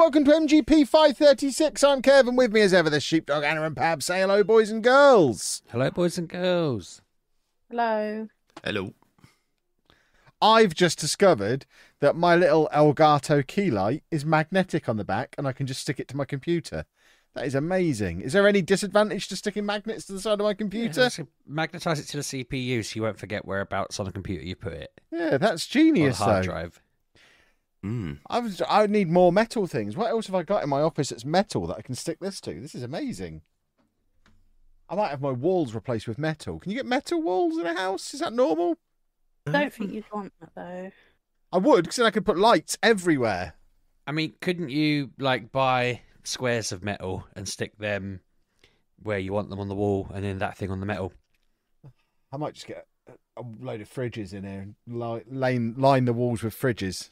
welcome to MGP536. I'm Kevin. With me as ever, the Sheepdog, Anna and Pab. Say hello, boys and girls. Hello, boys and girls. Hello. Hello. I've just discovered that my little Elgato key light is magnetic on the back and I can just stick it to my computer. That is amazing. Is there any disadvantage to sticking magnets to the side of my computer? Yeah, magnetise it to the CPU so you won't forget whereabouts on the computer you put it. Yeah, that's genius, or the hard though. drive. I would need more metal things. What else have I got in my office that's metal that I can stick this to? This is amazing. I might have my walls replaced with metal. Can you get metal walls in a house? Is that normal? I don't think you'd want that, though. I would, because then I could put lights everywhere. I mean, couldn't you like buy squares of metal and stick them where you want them on the wall and then that thing on the metal? I might just get a load of fridges in here and line the walls with fridges.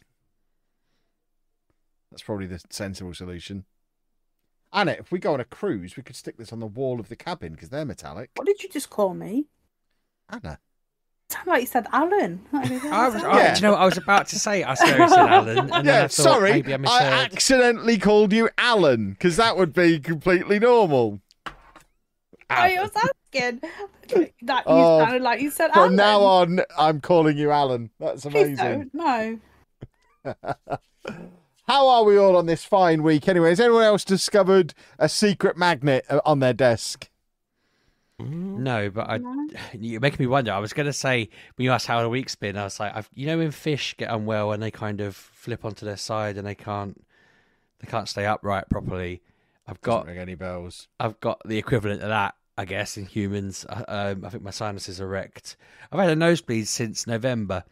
That's probably the sensible solution. Anna, if we go on a cruise, we could stick this on the wall of the cabin because they're metallic. What did you just call me? Anna. Sound like you said Alan. Do you know what I was about to say? I swear I said Alan. And then I thought, sorry, maybe I misheard. I accidentally called you Alan because that would be completely normal. I was asking. That you sounded like you said Alan. From now on, I'm calling you Alan. That's Please amazing. don't. No. How are we all on this fine week? Anyway, has anyone else discovered a secret magnet on their desk? No, but you're making me wonder. I was going to say, when you asked how the week's been, I was like, you know when fish get unwell and they kind of flip onto their side and they can't stay upright properly? Doesn't ring any bells. I've got the equivalent of that, I guess, in humans. I think my sinuses are wrecked. I've had a nosebleed since November,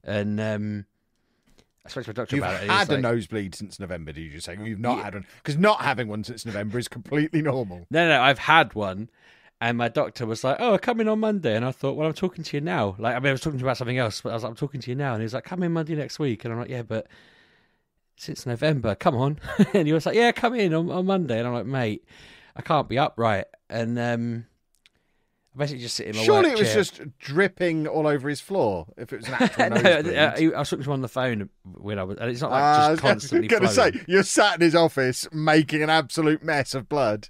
and I spoke to my doctor about it. You've had a nosebleed since November, did you just say? You've not had one? Because not having one since November is completely normal. No, I've had one. And my doctor was like, "Oh, come in on Monday." And I thought, "Well, I'm talking to you now." Like, I was talking to you about something else, but I was like, "I'm talking to you now." And he was like, "Come in Monday next week." And I'm like, "Yeah, but since November, come on." And he was like, "Yeah, come in on Monday." And I'm like, "Mate, I can't be upright." And I basically just sit in my Surely work it was chair. just dripping all over his floor if it was an actual nosebleed. I was talking to him on the phone when I was, and it's not like just constantly I was going to flowing. say, you're sat in his office making an absolute mess of blood.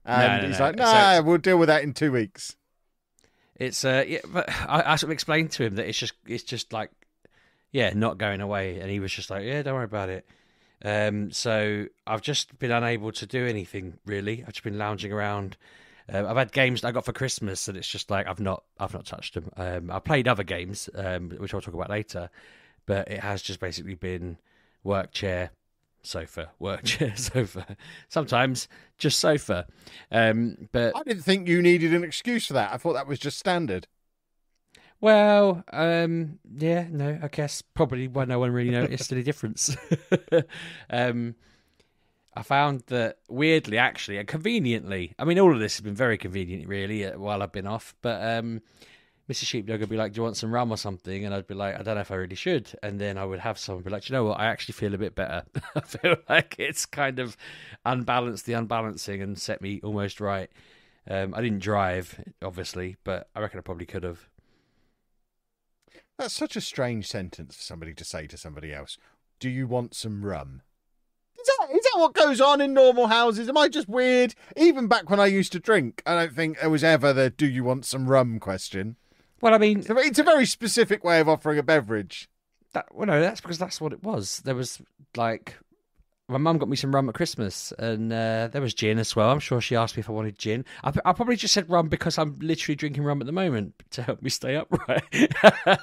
And he's like, So we'll deal with that in 2 weeks. It's yeah, but I sort of explained to him that it's just like, yeah, not going away, and he was just like, yeah, don't worry about it. So I've just been unable to do anything really. I've just been lounging around. I've had games that I got for Christmas, and it's just like I've not touched them. I played other games, which I'll talk about later, but it has just basically been work chair, sofa, work chair, sofa. Sometimes just sofa. But I didn't think you needed an excuse for that. I thought that was just standard. well, yeah, no, I guess probably why no one really noticed any difference. I found that weirdly, actually, and conveniently, I mean, all of this has been very convenient, really, while I've been off. But Mrs. Sheepdog would be like, "Do you want some rum or something?" And I'd be like, "I don't know if I really should." And then I would have some, be like, "Do you know what? I actually feel a bit better." I feel like it's kind of unbalanced the unbalancing and set me almost right. I didn't drive, obviously, but I reckon I probably could have. That's such a strange sentence for somebody to say to somebody else. Do you want some rum? Is that what goes on in normal houses? Am I just weird? Even back when I used to drink, I don't think there was ever the "do you want some rum" question. Well, I mean, It's a very specific way of offering a beverage. no, that's because that's what it was. There was like, my mum got me some rum at Christmas, and there was gin as well. I'm sure she asked me if I wanted gin. I probably just said rum because I'm literally drinking rum at the moment to help me stay upright.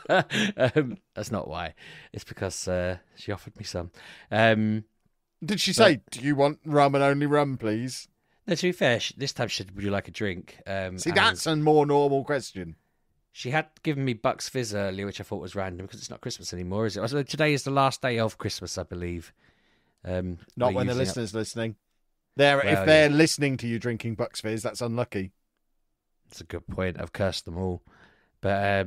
That's not why. It's because she offered me some. Did she say, "Do you want rum and only rum, please"? No, to be fair, this time she said, "Would you like a drink?" See, that's a more normal question. She had given me Bucks Fizz earlier, which I thought was random because it's not Christmas anymore, is it? So today is the last day of Christmas, I believe. Not when the listener's listening. If they're listening to you drinking Bucks Fizz, that's unlucky. That's a good point. I've cursed them all. But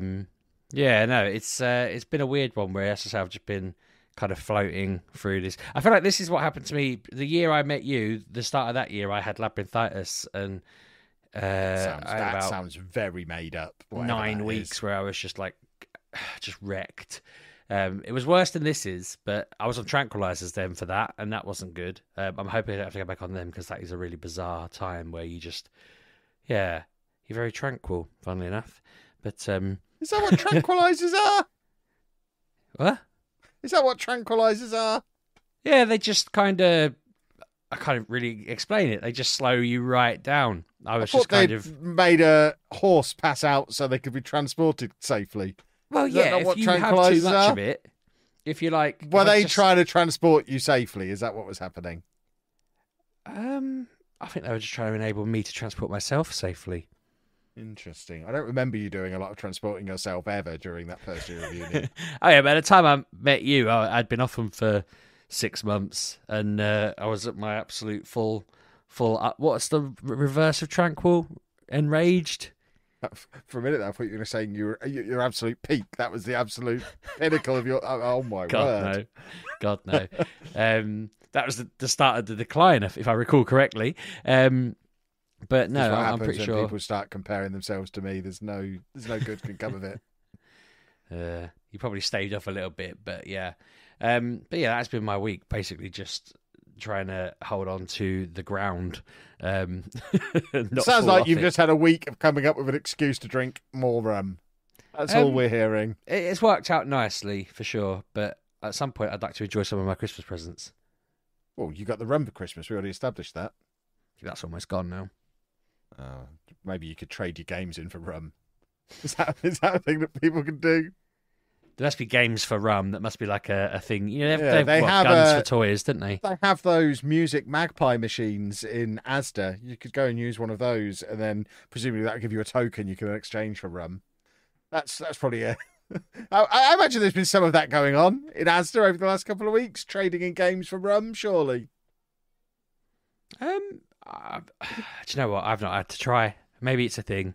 yeah, no, it's been a weird one where, as I say, I've just been kind of floating through this. I feel like this is what happened to me the year I met you. The start of that year, I had labyrinthitis, and That sounds very made up. 9 weeks where I was just like, just wrecked. It was worse than this is, but I was on tranquilizers then for that, and that wasn't good. I'm hoping I don't have to go back on them because that is a really bizarre time where you just, you're very tranquil, funnily enough. But is that what tranquilizers are? What? Is that what tranquilizers are? Yeah, they just kind of. I can't really explain it. They just slow you right down. I thought they'd made a horse pass out so they could be transported safely. Well, yeah, if you have too much of it, if you like... Were they trying to transport you safely? Is that what was happening? I think they were just trying to enable me to transport myself safely. Interesting. I don't remember you doing a lot of transporting yourself ever during that first year of uni. Oh, yeah, by the time I met you, I'd been off them for 6 months, and I was at my absolute full what's the reverse of tranquil? Enraged? For a minute, I thought you were going to say your absolute peak. That was the absolute pinnacle of your. Oh my word! God no. That was the start of the decline, if I recall correctly. But no, I'm pretty sure people start comparing themselves to me. There's no good can come of it. You probably staved off a little bit, but yeah. That's been my week. Basically, just trying to hold on to the ground. Sounds like you've just had a week of coming up with an excuse to drink more rum. That's all we're hearing. It's worked out nicely for sure, but at some point I'd like to enjoy some of my Christmas presents. Well, you got the rum for Christmas. We already established that. That's almost gone now. Maybe you could trade your games in for rum. Is that a thing that people can do? There must be games for rum. That must be like a thing. You know, they have guns for toys, didn't they? They have those music magpie machines in Asda. You could go and use one of those, and then presumably that will give you a token you can exchange for rum. That's probably it. I imagine there's been some of that going on in Asda over the last couple of weeks, trading in games for rum, surely. Do you know what? I've not had to try. Maybe it's a thing.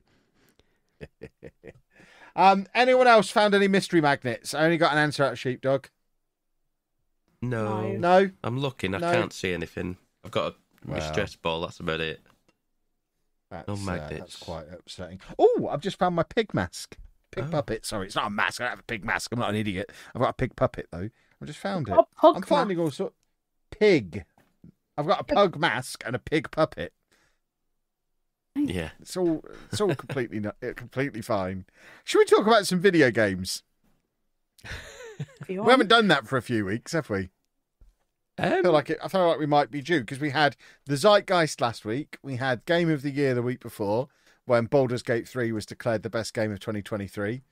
Anyone else found any mystery magnets? I only got an answer out of Sheepdog. No. I'm looking. I can't see anything. I've got a stress ball. That's about it. No magnets. That's quite upsetting. Oh, I've just found my pig mask. Pig puppet. Sorry, it's not a mask. I don't have a pig mask. I'm not an idiot. I've got a pig puppet, though. I just found it. I'm finding all sorts. Pig. I've got a pug mask and a pig puppet. Yeah, it's all completely fine. Should we talk about some video games? We haven't done that for a few weeks, have we? I feel like we might be due because we had the Zeitgeist last week. We had Game of the Year the week before, when Baldur's Gate 3 was declared the best game of 2023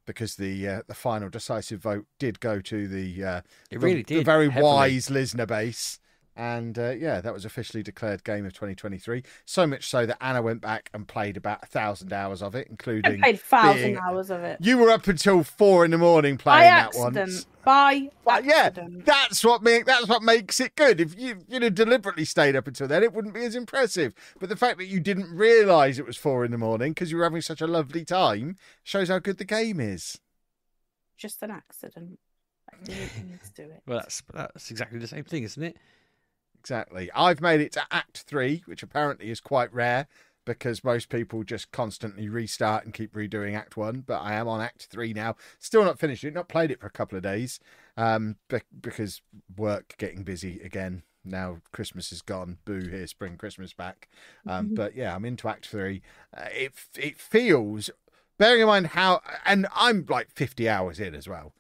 because the final decisive vote did go to the very wise Listener base. And that was officially declared game of 2023. So much so that Anna went back and played about 1,000 hours of it, including. I played 1,000 hours of it. You were up until 4 a.m. playing that once. By accident. Yeah, that's what makes it good. If you'd have deliberately stayed up until then, it wouldn't be as impressive. But the fact that you didn't realise it was 4 a.m. because you were having such a lovely time shows how good the game is. Just an accident. I didn't need to do it. Well, that's exactly the same thing, isn't it? Exactly. I've made it to Act 3, which apparently is quite rare because most people just constantly restart and keep redoing Act 1. But I am on Act 3 now. Still not finished it. Not played it for a couple of days because work getting busy again. Now Christmas is gone. Boo, here's spring Christmas back. But yeah, I'm into Act 3. It feels, bearing in mind how... And I'm like 50 hours in as well.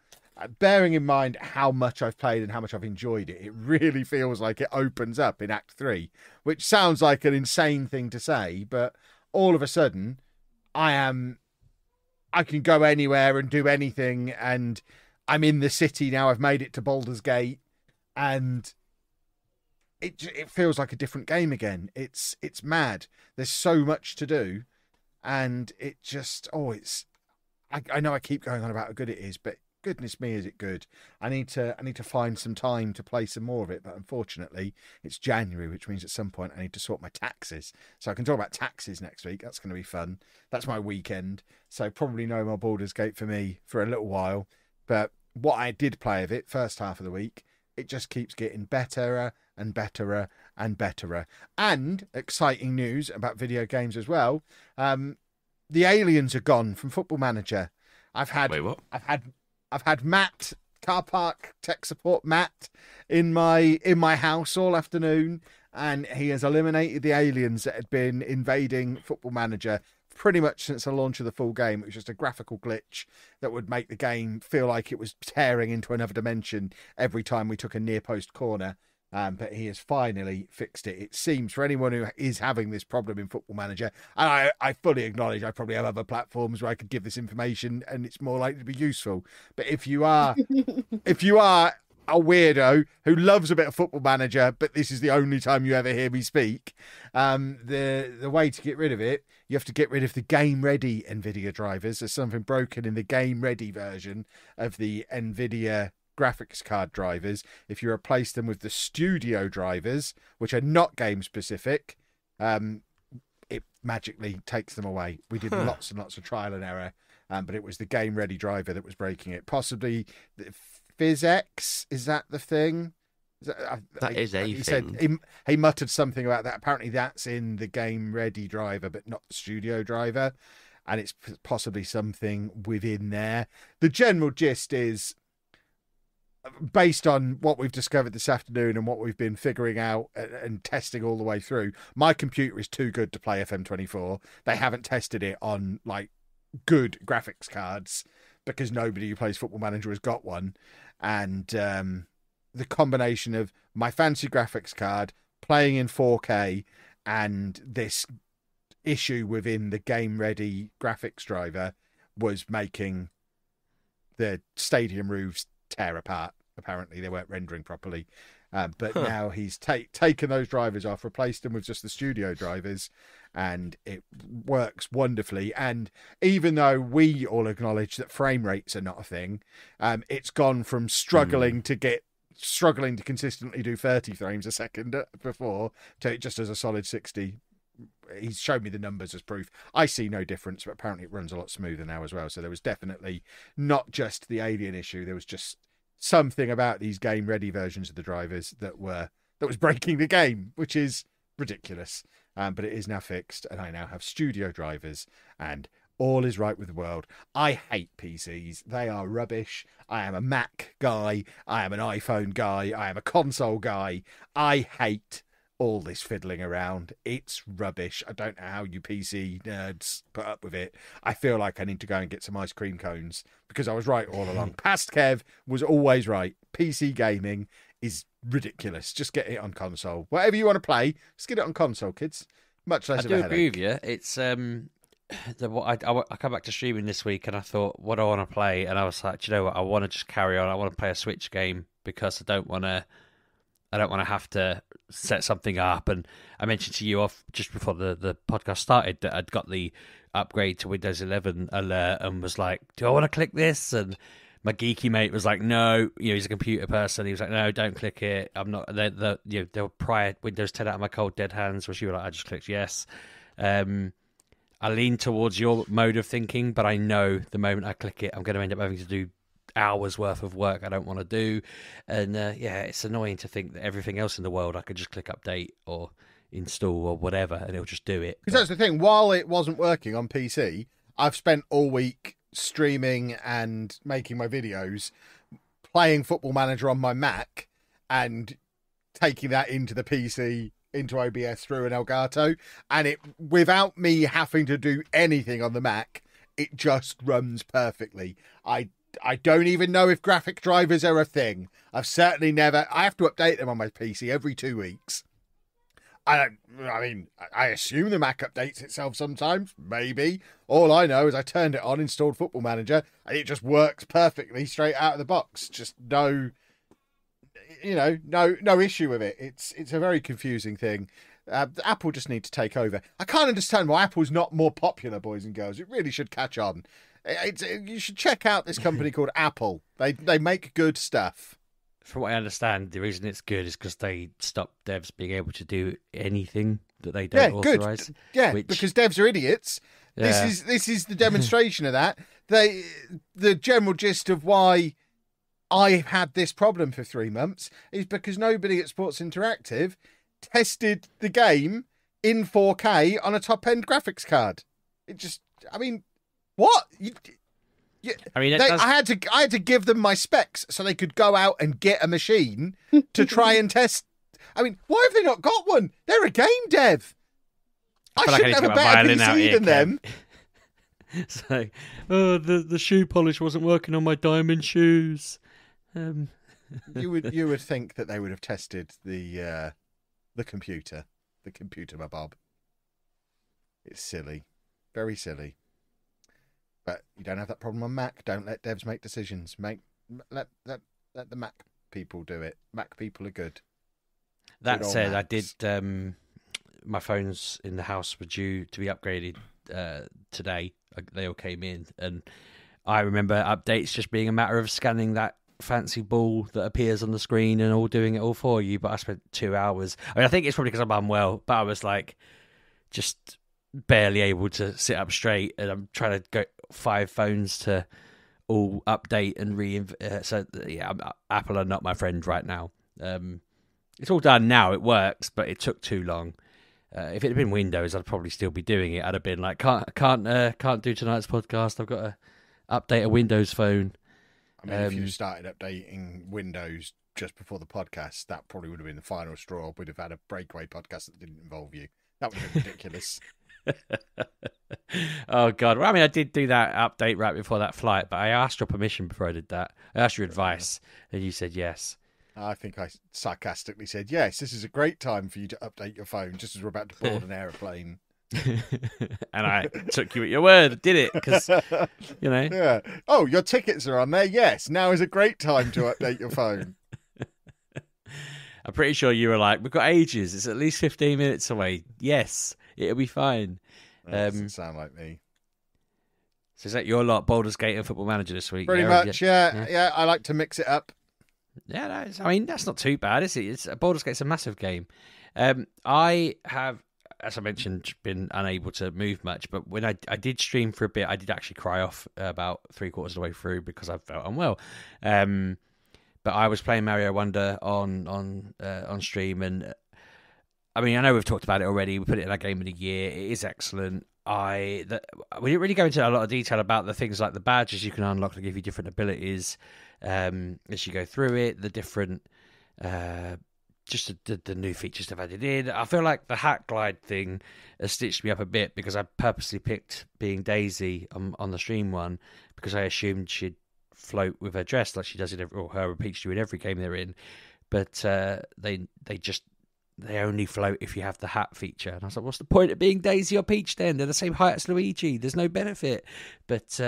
Bearing in mind how much I've played and how much I've enjoyed it, it really feels like it opens up in Act 3, which sounds like an insane thing to say, but all of a sudden, I can go anywhere and do anything, and I'm in the city now. I've made it to Baldur's Gate, and it feels like a different game again. It's mad. There's so much to do, and it just, I know I keep going on about how good it is, but goodness me, is it good. I need to find some time to play some more of it, but unfortunately it's January, which means at some point I need to sort my taxes, so I can talk about taxes next week. That's going to be fun. That's my weekend, so probably no more Baldur's Gate for me for a little while. But what I did play of it first half of the week, it just keeps getting better and better and better. And exciting news about video games as well, the aliens are gone from Football Manager. Wait, what? I've had Matt car park tech support Matt in my house all afternoon, and he has eliminated the aliens that had been invading Football Manager pretty much since the launch of the full game. It was just a graphical glitch that would make the game feel like it was tearing into another dimension every time we took a near post corner. But he has finally fixed it. It seems, for anyone who is having this problem in Football Manager, and I fully acknowledge I probably have other platforms where I could give this information and it's more likely to be useful. But if you are a weirdo who loves a bit of Football Manager, but this is the only time you ever hear me speak, the way to get rid of it, you have to get rid of the Game Ready NVIDIA drivers. There's something broken in the Game Ready version of the NVIDIA graphics card drivers. If you replace them with the Studio drivers, which are not game specific, it magically takes them away. We did lots and lots of trial and error, but it was the Game Ready driver that was breaking it. Possibly the PhysX, is that the thing? That is a he thing. Said he muttered something about that. Apparently that's in the Game Ready driver, but not the Studio driver, and it's possibly something within there. The general gist is, based on what we've discovered this afternoon and what we've been figuring out and testing all the way through, my computer is too good to play FM24. They haven't tested it on like good graphics cards because nobody who plays Football Manager has got one. And the combination of my fancy graphics card playing in 4K and this issue within the Game Ready graphics driver was making the stadium roofs tear apart. Apparently they weren't rendering properly, but now he's taken those drivers off, replaced them with just the Studio drivers, and it works wonderfully. And even though we all acknowledge that frame rates are not a thing, it's gone from struggling to consistently do 30 frames a second before to it just as a solid 60. He's shown me the numbers as proof. I see no difference, but apparently it runs a lot smoother now as well. So there was definitely not just the alien issue. There was just something about these Game Ready versions of the drivers that was breaking the game, which is ridiculous. But it is now fixed, and I now have Studio drivers, and all is right with the world. I hate PCs. They are rubbish. I am a Mac guy. I am an iPhone guy. I am a console guy. I hate all this fiddling around. It's rubbish. I don't know how you PC nerds put up with it. I feel like I need to go and get some ice cream cones because I was right all along. Past Kev was always right. PC gaming is ridiculous. Just get it on console. Whatever you want to play, just get it on console, kids. Much less of a headache. I do agree with you. It's I come back to streaming this week and I thought, what do I want to play? And I was like, do you know what? I want to just carry on. I want to play a Switch game because I don't want to have to set something up. And I mentioned to you off just before the podcast started that I'd got the upgrade to Windows 11 alert and was like, do I want to click this? And my geeky mate was like, no, he's a computer person. He was like, no, don't click it. I'm not. They were prior Windows 10 out of my cold dead hands, which you were like, I just clicked yes. I lean towards your mode of thinking, but I know the moment I click it, I'm going to end up having to do hours worth of work I don't want to do. And it's annoying to think that everything else in the world I could just click update or install or whatever and it'll just do it. Because that's the thing, while it wasn't working on PC, I've spent all week streaming and making my videos playing Football Manager on my Mac and taking that into the PC, into OBS through an Elgato, and it, without me having to do anything on the Mac, it just runs perfectly. I don't even know if graphic drivers are a thing. I've certainly never. I have to update them on my PC every 2 weeks. I assume the Mac updates itself sometimes. Maybe. All I know is I turned it on, installed Football Manager, and it just works perfectly straight out of the box. Just no issue with it. It's a very confusing thing. Apple just need to take over. I can't understand why Apple's not more popular, boys and girls. It really should catch on. You should check out this company called Apple. They make good stuff. From what I understand, the reason it's good is because they stop devs being able to do anything that they don't authorize. Good. Yeah, because devs are idiots. Yeah. This is the demonstration of that. The general gist of why I've had this problem for 3 months is because nobody at Sports Interactive tested the game in 4K on a top-end graphics card. What? I mean, I had to give them my specs so they could go out and get a machine to try and test. I mean, why have they not got one? They're a game dev. I shouldn't have a better PC than them. It's like, oh, the shoe polish wasn't working on my diamond shoes. You would think that they would have tested the computer, my Bob. It's silly, very silly. But you don't have that problem on Mac. Don't let devs make decisions. Let the Mac people do it. Mac people are good. That said, I did. My phones in the house were due to be upgraded today. They all came in, and I remember updates just being a matter of scanning that fancy ball that appears on the screen and all doing it all for you. But I spent 2 hours. I mean, I think it's probably because I'm unwell, but I was like just barely able to sit up straight, and I'm trying to go 5 phones to all update and so yeah, Apple are not my friend right now. It's all done now, it works, but it took too long. If it had been Windows, I'd probably still be doing it. I'd have been like, can't do tonight's podcast, I've got to update a Windows phone. I mean, if you started updating Windows just before the podcast, that probably would have been the final straw. We'd have had a breakaway podcast that didn't involve you. That would have been ridiculous. Oh God! Well, I mean, I did do that update right before that flight, but I asked your permission before I did that. I asked your advice, and you said yes. I think I sarcastically said, yes, this is a great time for you to update your phone just as we're about to board an aeroplane. And I took you at your word, did it? Because, you know. Yeah. Oh, your tickets are on there? Yes. Now is a great time to update your phone. I'm pretty sure you were like, we've got ages. It's at least 15 minutes away. Yes, it'll be fine. That doesn't sound like me. So is that your lot, Baldur's Gate and Football Manager this week? Pretty much, yeah. I like to mix it up. Yeah, I mean, that's not too bad, is it? Baldur's Gate's a massive game. I have, as I mentioned, been unable to move much, but when I did stream for a bit, I did actually cry off about 3/4 of the way through because I felt unwell. But I was playing Mario Wonder on stream, and I mean, I know we've talked about it already. We put it in our game of the year. It is excellent. We didn't really go into a lot of detail about the things like the badges you can unlock to give you different abilities as you go through it, the different just the new features they've added in. I feel like the hat glide thing has stitched me up a bit because I purposely picked being Daisy on the stream one because I assumed she'd float with her dress like she does or her and Peach do in every game they're in, but they only float if you have the hat feature. And I was like, what's the point of being Daisy or Peach then? They're the same height as Luigi. There's no benefit. But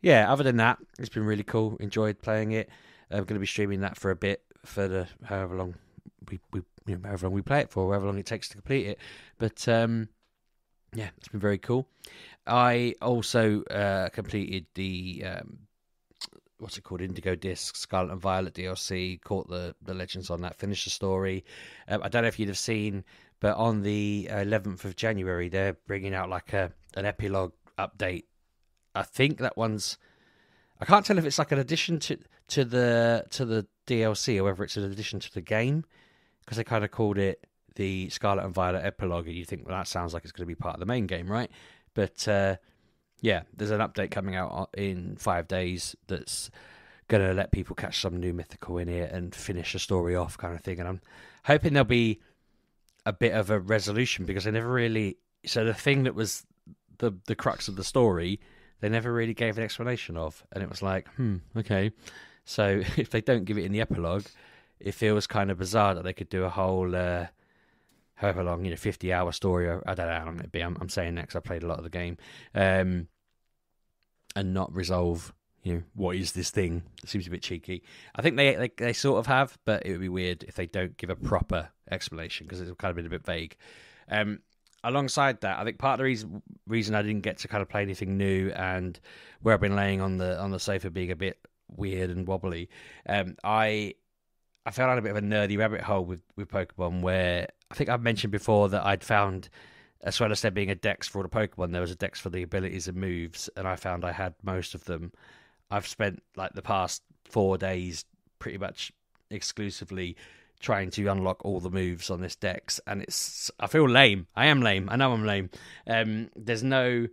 yeah, other than that, it's been really cool. Enjoyed playing it. I'm going to be streaming that for a bit, for however long we play it for, however long it takes to complete it. But yeah, it's been very cool. I also completed the what's it called? Indigo Disc, Scarlet and Violet DLC, caught the legends on that, finished the story. I don't know if you'd have seen, but on the 11th of January, they're bringing out like an epilogue update. I think that one's, I can't tell if it's like an addition to the DLC or whether it's an addition to the game, because they kind of called it the Scarlet and Violet epilogue, and you think, well, that sounds like it's going to be part of the main game, right? But yeah, there's an update coming out in 5 days that's going to let people catch some new mythical in it and finish the story off kind of thing. And I'm hoping there'll be a bit of a resolution because they never really... So the thing that was the crux of the story, they never really gave an explanation of. And it was like, okay. So if they don't give it in the epilogue, it feels kind of bizarre that they could do a whole... however long, 50-hour story, or I don't know how long it'd be. I'm saying that because I played a lot of the game, and not resolve, what is this thing? It seems a bit cheeky. I think they sort of have, but it would be weird if they don't give a proper explanation because it's kind of been a bit vague. Alongside that, I think part of the reason I didn't get to kind of play anything new and where I've been laying on the sofa being a bit weird and wobbly, I fell down a bit of a nerdy rabbit hole with Pokemon where I think I've mentioned before that I'd found, as well as there being a dex for all the Pokemon, there was a dex for the abilities and moves, and I found I had most of them. I've spent like the past 4 days pretty much exclusively trying to unlock all the moves on this dex, and I feel lame. I am lame. I know I'm lame. There's no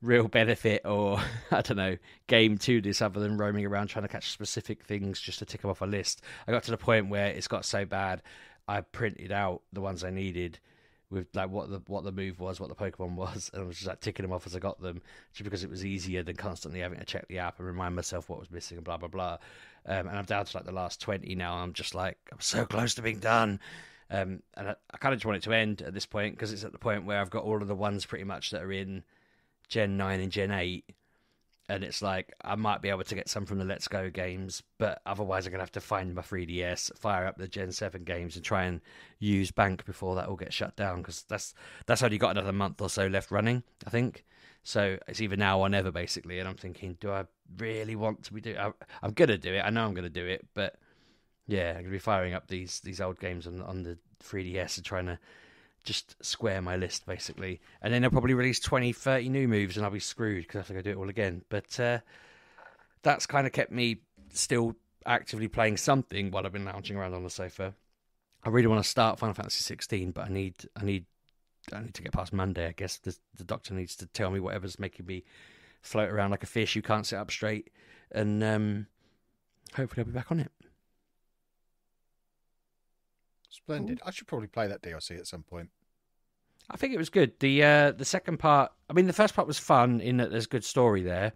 real benefit or I don't know game to this other than roaming around trying to catch specific things just to tick them off a list. I got to the point where it's got so bad I printed out the ones I needed with like what the move was, what the Pokemon was, and I was just like ticking them off as I got them, just because it was easier than constantly having to check the app and remind myself what was missing and blah blah blah. And I'm down to like the last 20 now. I'm just like, I'm so close to being done. And I kind of just want it to end at this point because it's at the point where I've got all of the ones pretty much that are in Gen 9 and Gen 8. And it's like, I might be able to get some from the Let's Go games, but otherwise I'm going to have to find my 3DS, fire up the Gen 7 games and try and use Bank before that all gets shut down, because that's only got another month or so left running, I think. So it's either now or never, basically. And I'm thinking, do I really want to be doing it? I'm going to do it. I know I'm going to do it, but yeah, I'm going to be firing up these old games on the 3DS and trying to just square my list, basically. And then they'll probably release 20, 30 new moves and I'll be screwed because I have to go do it all again. But that's kind of kept me still actively playing something while I've been lounging around on the sofa. I really want to start Final Fantasy 16, but I need to get past Monday, I guess. The doctor needs to tell me whatever's making me float around like a fish who can't sit up straight. And hopefully I'll be back on it. Splendid. I should probably play that DLC at some point. I think it was good. The second part, I mean, the first part was fun in that there's good story there,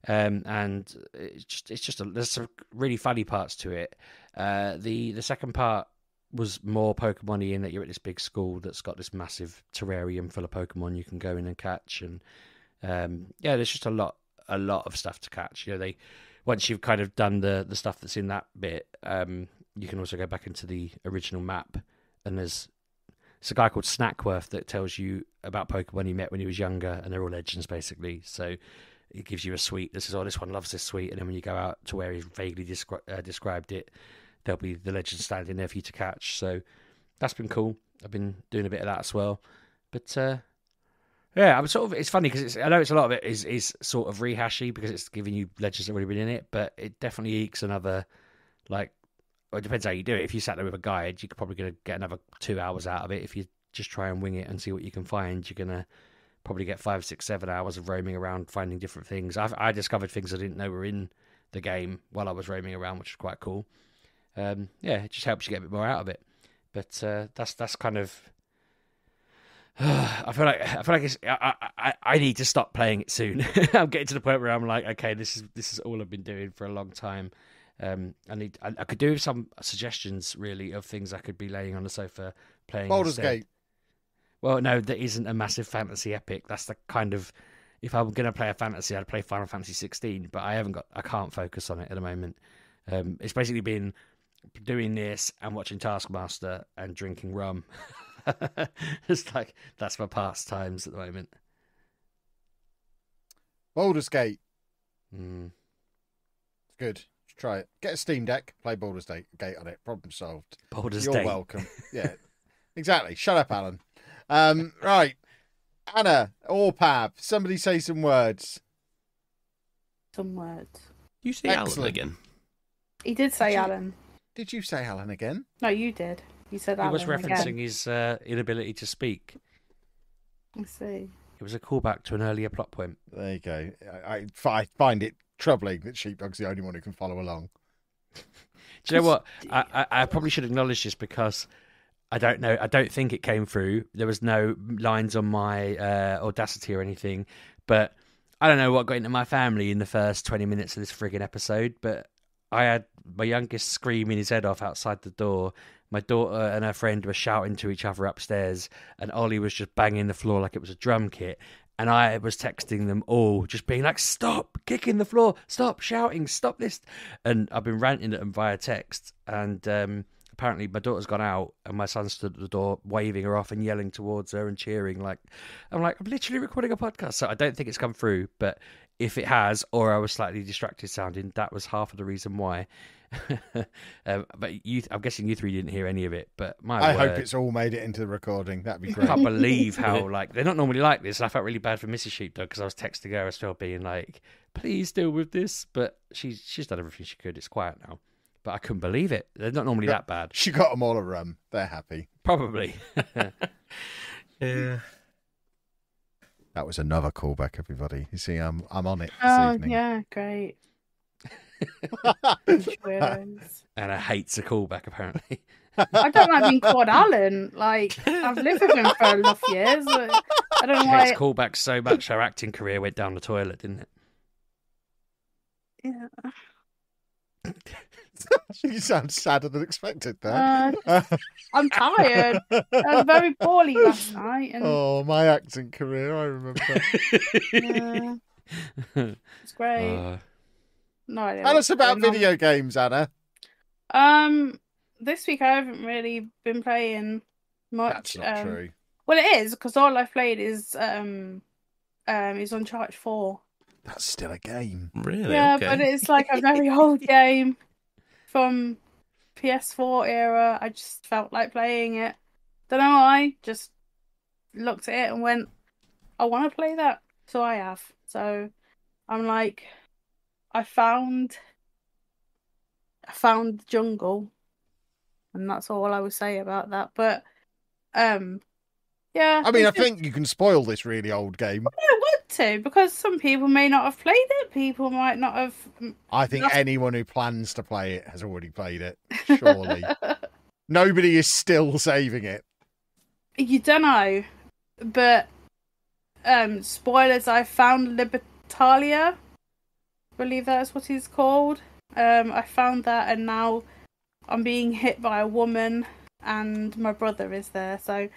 and there's some really funny parts to it. The second part was more Pokemon-y in that you're at this big school that's got this massive terrarium full of Pokemon you can go in and catch, and there's just a lot of stuff to catch. You know, once you've kind of done the stuff that's in that bit, you can also go back into the original map, and there's a guy called Snackworth that tells you about Pokemon he met when he was younger, and they're all legends, basically. So it gives you a suite that says, oh, this one loves this suite, and then when you go out to where he vaguely described it, there'll be the legend standing there for you to catch. So that's been cool. I've been doing a bit of that as well. But yeah, I'm sort of. It's funny because I know it's a lot of it is sort of rehashy because it's giving you legends that have already been in it, but it definitely ekes another like. Well, it depends how you do it. If you sat there with a guide, you're probably going to get another 2 hours out of it. If you just try and wing it and see what you can find, you're going to probably get 5, 6, 7 hours of roaming around finding different things. I discovered things I didn't know were in the game while I was roaming around, which is quite cool. It just helps you get a bit more out of it. But that's kind of. I feel like it's. I need to stop playing it soon. I'm getting to the point where I'm like, okay, this is all I've been doing for a long time. I could do some suggestions really of things I could be laying on the sofa playing. Baldur's instead. Gate. Well, no, that isn't a massive fantasy epic. That's the kind of, if I'm going to play a fantasy, I'd play Final Fantasy 16, but I can't focus on it at the moment. It's basically been doing this and watching Taskmaster and drinking rum. It's like, that's my pastimes at the moment. Baldur's Gate. Mm. It's good. Try it. Get a Steam Deck, play Baldur's Gate on it. Problem solved. Baldur's You're welcome. Yeah, exactly. Shut up, Alan. Right. Anna or Pab, somebody say some words. Some words. You say Excellent. Alan again. He did say Alan. Did you say Alan again? No, you did. You said He Alan was referencing again. his inability to speak. I see. It was a callback to an earlier plot point. There you go. I find it troubling that Sheepdog's the only one who can follow along. Do you know what? I probably should acknowledge this because I don't know. I don't think it came through. There was no lines on my Audacity or anything. But I don't know what got into my family in the first 20 minutes of this frigging episode. But I had my youngest screaming his head off outside the door. My daughter and her friend were shouting to each other upstairs. And Ollie was just banging the floor like it was a drum kit. And I was texting them all, just being like, stop kicking the floor, stop shouting, stop this. And I've been ranting at them via text. And apparently my daughter's gone out and my son stood at the door waving her off and yelling towards her and cheering. I'm literally recording a podcast. So I don't think it's come through. But if it has, or I was slightly distracted sounding, that was half of the reason why. But I'm guessing you three didn't hear any of it. But I hope it's all made it into the recording. That'd be I great. can't believe how they're not normally like this. And I felt really bad for Mrs. Sheepdog because I was texting her as well, being like, "Please deal with this." But she's done everything she could. It's quiet now. But I couldn't believe it. They're not normally that bad. She got them all a rum. They're happy. Probably. Yeah. That was another callback, everybody. You see, I'm on it this Oh, evening. yeah, great. Anna hates a callback, apparently. I don't like being called Alan. Like, I've lived with him for enough years. I don't know She why. hates callbacks so much her acting career went down the toilet, didn't it? Yeah. You sound sadder than expected there. I'm tired. I was very poorly last night. And... Oh, my acting career, I remember. It's great. No idea. Tell us about video games, Anna. This week I haven't really been playing much. That's not true. Well, it is, because all I've played is Uncharted 4. That's still a game. Really? Yeah, Okay. but it's like a very old game from PS4 era. I just felt like playing it. Don't know why. Just looked at it and went, I want to play that. So I have. So I'm like, I found the jungle, and that's all I would say about that. But yeah. I mean, I think you can spoil this really old game. I don't want to, because some people may not have played it. People might not have. I think anyone who plans to play it has already played it. Surely. Nobody is still saving it. You don't know, but spoilers. I found Libertalia. I believe that's what he's called. I found that, and now I'm being hit by a woman, and my brother is there. So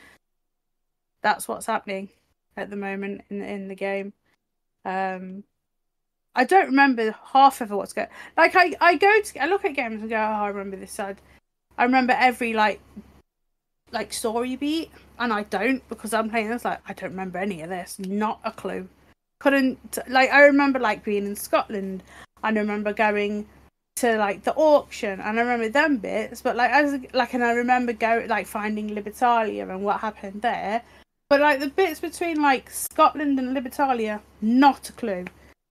that's what's happening at the moment in the game. I don't remember half of what's going. Like I look at games and go, oh, I remember this side. I remember every like story beat, and I don't, because I'm playing this. Like, I don't remember any of this. Not a clue. Couldn't, like, I remember like being in Scotland, and I remember going to like the auction, and I remember them bits. But like and I remember finding Libertalia and what happened there. But like the bits between like Scotland and Libertalia, not a clue.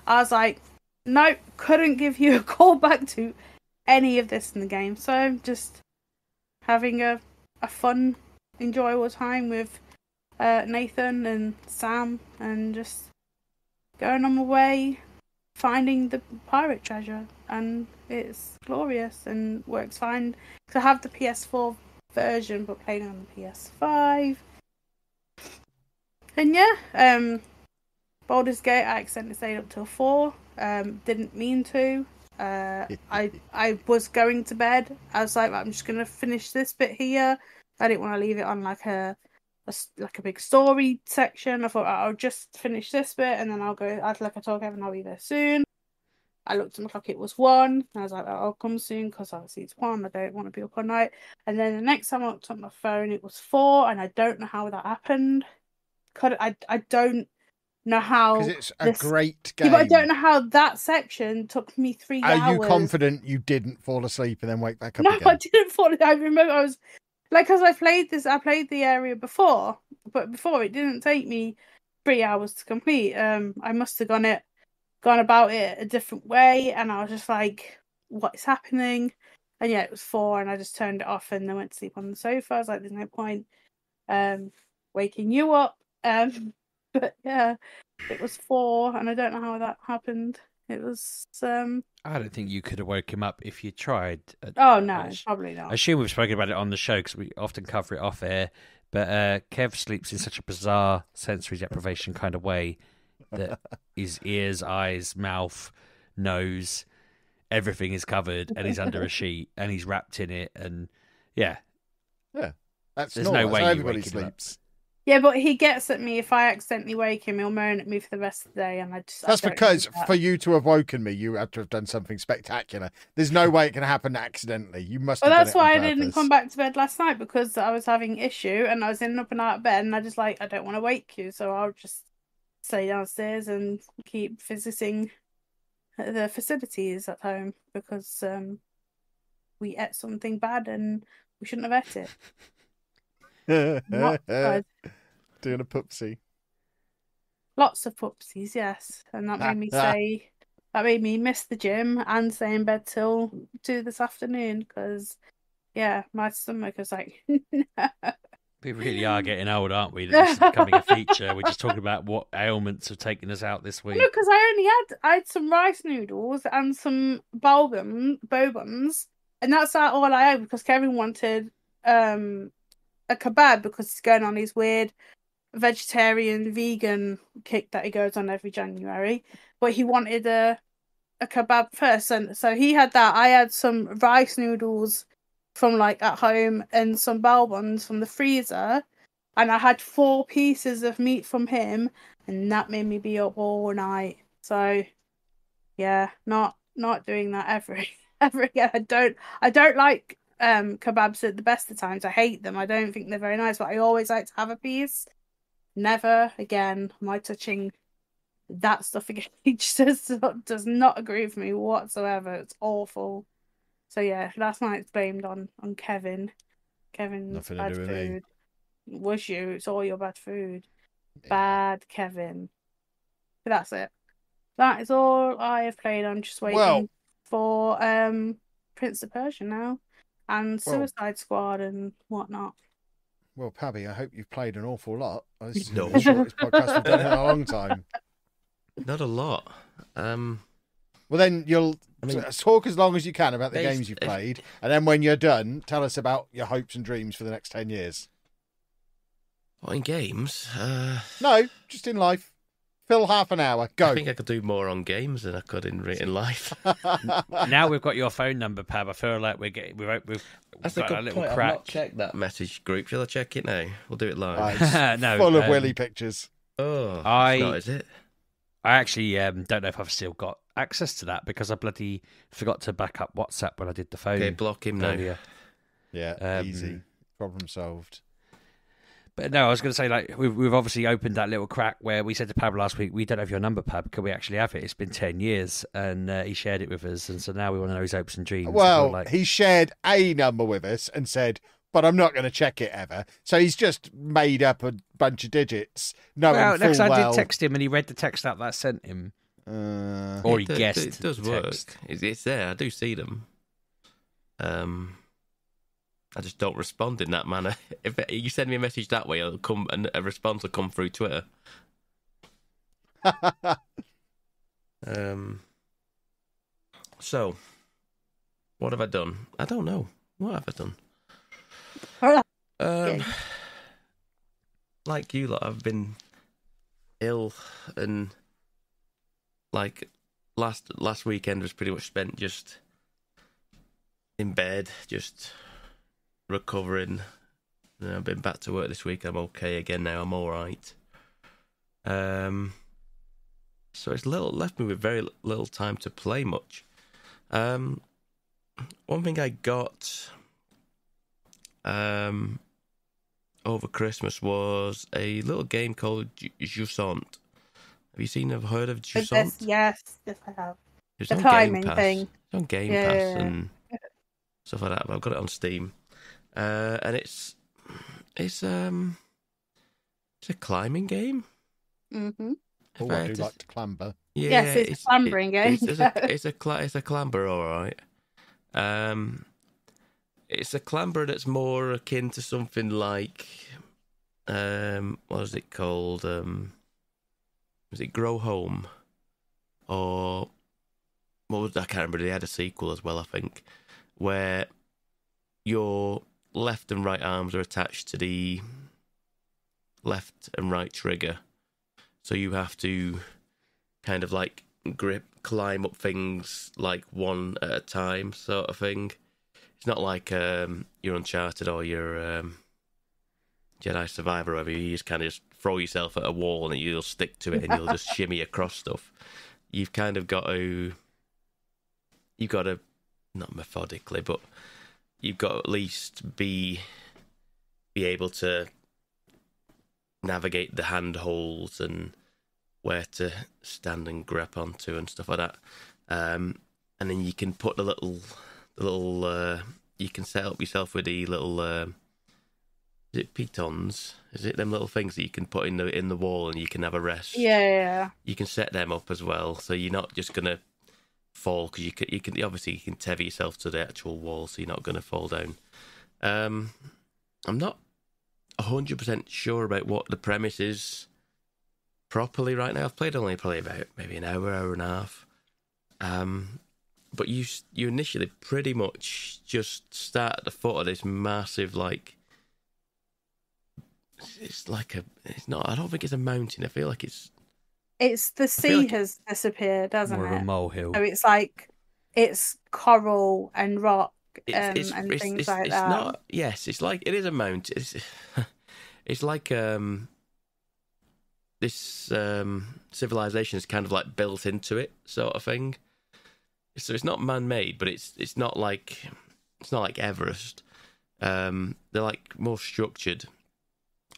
I was like, nope, couldn't give you a call back to any of this in the game. So just having a fun, enjoyable time with Nathan and Sam, and just going on my way, finding the pirate treasure, and it's glorious and works fine. So I have the PS4 version, but playing on the PS5. And yeah, Baldur's Gate, I accidentally stayed up till 4. Didn't mean to. I was going to bed. I was like, I'm just gonna finish this bit here. I didn't want to leave it on like a big story section. I thought I'll just finish this bit and then I'll go. I'd like I told Kevin I'll be there soon. I looked at my clock, it was 1. And I was like, I'll come soon, because obviously it's 1. I don't want to be up all night. And then the next time I looked at my phone, it was 4, and I don't know how that happened. I don't know how. Because it's a great game. Yeah, but I don't know how that section took me 3 hours. Are you confident you didn't fall asleep and then wake back up No, again? I didn't fall asleep. I remember I was like, because I played the area before, but before it didn't take me 3 hours to complete. I must have gone about it a different way, and I was just like, what is happening? And yeah, it was 4, and I just turned it off and then went to sleep on the sofa. I was like, there's no point waking you up. But yeah, it was 4, and I don't know how that happened. It was I don't think you could have woke him up if you tried. Oh no, probably not. I assume we've spoken about it on the show because we often cover it off air. But Kev sleeps in such a bizarre sensory deprivation kind of way that his ears, eyes, mouth, nose, everything is covered, and he's under a sheet, and he's wrapped in it, and yeah, that's there's no way everybody you wake him up. sleeps. Yeah, but he gets at me if I accidentally wake him. He'll moan at me for the rest of the day, and That's because for you to have woken me, you had to have done something spectacular. There's no way it can happen accidentally. You must. Well, have that's done it why on I didn't purpose. come back to bed last night, because I was having issue, and I was in up and out of bed, and I just like, I don't want to wake you, so I'll just stay downstairs and keep visiting the facilities at home, because we ate something bad and we shouldn't have ate it. Not good. Doing a poopsie. Lots of pupsies, yes, and that made me miss the gym and stay in bed till 2 this afternoon, because yeah, my stomach was like, no. We really are getting old, aren't we? This is becoming a feature. We're just talking about what ailments have taken us out this week. No, because I had some rice noodles and some bobums, and that's all I had because Kevin wanted a kebab because he's going on his weird vegetarian vegan kick that he goes on every January. But he wanted a kebab first, and so he had that. I had some rice noodles from like at home and some bobums from the freezer, and I had 4 pieces of meat from him, and that made me be up all night. So yeah, not doing that ever again. I don't like kebabs at the best of times. I hate them. I don't think they're very nice, but I always like to have a piece. Never again am I touching that stuff again. He just does not agree with me whatsoever. It's awful. So yeah, last night's blamed on Kevin. Kevin's Nothing to bad do with me. food. It was you. It's all your bad food. Yeah. Bad Kevin. But that's it. That is all I have played. I'm just waiting for Prince of Persia now, and Suicide Squad and whatnot. Well, Pabby, I hope you've played an awful lot. This is No. the shortest podcast we've done in a long time. Not a lot. Well, then you'll talk as long as you can about the Based- games you've played, and then when you're done, tell us about your hopes and dreams for the next 10 years. What, in games? No, just in life. Fill half an hour. Go. I think I could do more on games than I could in life. Now we've got your phone number, Pab. I feel like we've That's a got good a little point. I've crack. not checked that message group. Shall I check it now? We'll do it live. Right. No, Full of Willy pictures. Oh, I- it's not, is it? I actually don't know if I've still got access to that because I bloody forgot to back up WhatsApp when I did the phone. Okay, block him now. earlier. Yeah, easy. Problem solved. But no, I was going to say, like, we've obviously opened that little crack where we said to Pab last week, we don't have your number, Pab. Can we actually have it? It's been 10 years, and he shared it with us, and so now we want to know his hopes and dreams. Well, he shared a number with us and said, but I'm not going to check it ever. So he's just made up a bunch of digits, knowing next full I well. did text him, and he read the text out that I sent him. Or he guessed. It does the work. text. It's there. I do see them. I just don't respond in that manner. If you send me a message that way, it'll come, and a response will come through Twitter. So, what have I done? I don't know. What have I done? Like you lot, I've been ill, and like last weekend was pretty much spent just in bed, just recovering. And I've been back to work this week. I'm okay again now. I'm all right. So it's left me with very little time to play much. One thing I got over Christmas was a little game called Jusant. Have you heard of Jusant? Yes, I have. It's The on climbing Game Pass. thing. It's on Game Yeah, Pass yeah, and stuff like that. But I've got it on Steam, and it's a climbing game. Mm-hmm. Oh, I do like to clamber. Yeah, Yes, it's a clambering game. It's a clamber, all right. It's a clamber that's more akin to something like, what is it called? Was it Grow Home? Or what was, I can't remember. They had a sequel as well, I think, where your left and right arms are attached to the left and right trigger, so you have to kind of like climb up things like one at a time, sort of thing. It's not like your Uncharted or your Jedi Survivor, or whatever. You just kind of just throw yourself at a wall and you'll stick to it and you'll just shimmy across stuff. You've kind of got to, not methodically, but you've got to at least be able to navigate the handholds and where to stand and grab onto and stuff like that. And then you can put the little you can set up yourself with the little is it pitons? Is it them little things that you can put in the wall and you can have a rest? Yeah. You can set them up as well, so you're not just gonna fall, because you can obviously you can tether yourself to the actual wall, so you're not gonna fall down. I'm not 100% sure about what the premise is properly right now. I've played only probably about maybe an hour and a half. But you initially pretty much just start at the foot of this massive, like, it's not, I don't think it's a mountain. I feel like it's the sea has disappeared, hasn't More it? of a molehill. So it's like it's coral and rock and things like that. Not, yes, it's like, it is a mountain. It's like this civilization is kind of like built into it, sort of thing. So it's not man-made, but it's not like Everest. They're like more structured,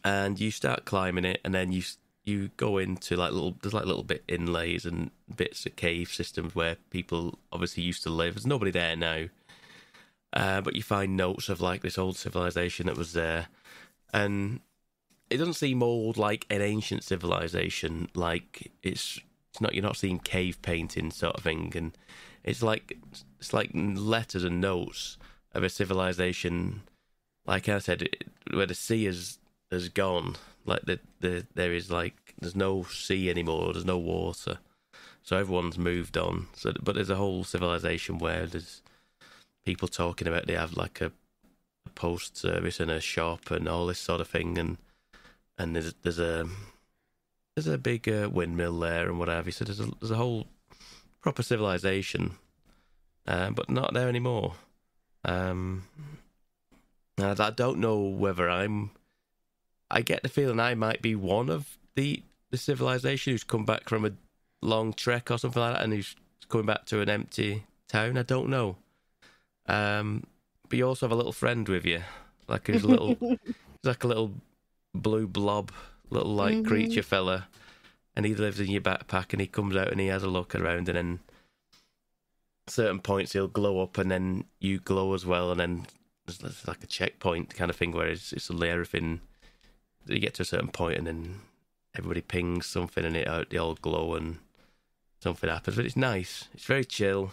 and you start climbing it, and then you go into like little bit inlays and bits of cave systems where people obviously used to live. There's nobody there now, but you find notes of like this old civilization that was there, and it doesn't seem old like an ancient civilization. Like it's not, you're not seeing cave painting sort of thing, and it's like letters and notes of a civilization, like I said, where the sea has gone. Like there is like, there's no sea anymore. There's no water, so everyone's moved on. So, but there's a whole civilization where there's people talking about they have like a post service and a shop and all this sort of thing, and there's a big windmill there and what have you. So there's a whole proper civilization, but not there anymore. And I don't know whether I get the feeling I might be one of the civilization who's come back from a long trek or something like that, and who's coming back to an empty town. I don't know. But you also have a little friend with you, like he's like a little blue blob, little like creature fella, and he lives in your backpack, and he comes out and he has a look around, and then at certain points he'll glow up, and then you glow as well, and then there's like a checkpoint kind of thing where it's suddenly everything. You get to a certain point, and then everybody pings something, and they all glow, and something happens. But it's nice. It's very chill.